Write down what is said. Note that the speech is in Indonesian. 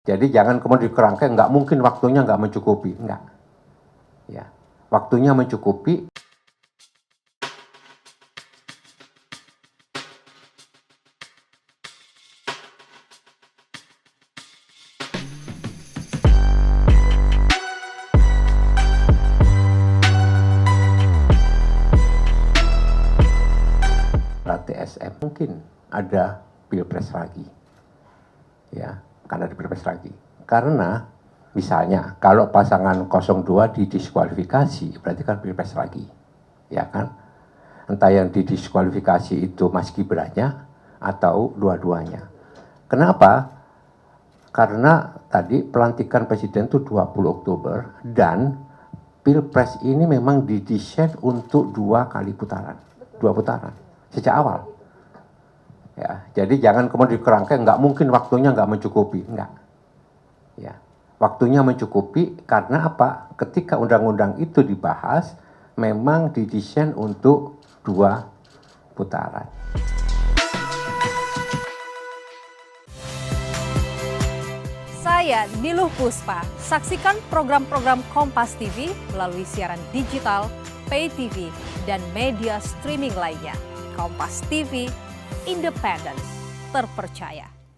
Jadi jangan kemudian dikerangkai, nggak mungkin waktunya nggak mencukupi, nggak. Ya, waktunya mencukupi. TSM mungkin ada pilpres lagi, ya, karena ada pilpres lagi. Karena misalnya kalau pasangan 02 didiskualifikasi, berarti kan pilpres lagi, ya kan? Entah yang didiskualifikasi itu Mas Gibrannya atau dua-duanya. Kenapa? Karena tadi pelantikan presiden itu 20 Oktober dan pilpres ini memang didesain untuk 2 kali putaran, 2 putaran sejak awal. Ya, jadi jangan kemudian dikerangkai, nggak mungkin waktunya nggak mencukupi, nggak. Ya, waktunya mencukupi karena apa? Ketika undang-undang itu dibahas, memang didesain untuk 2 putaran. Saya Niluh Puspa. Saksikan program-program Kompas TV melalui siaran digital, pay TV, dan media streaming lainnya. Kompas TV, independen, terpercaya.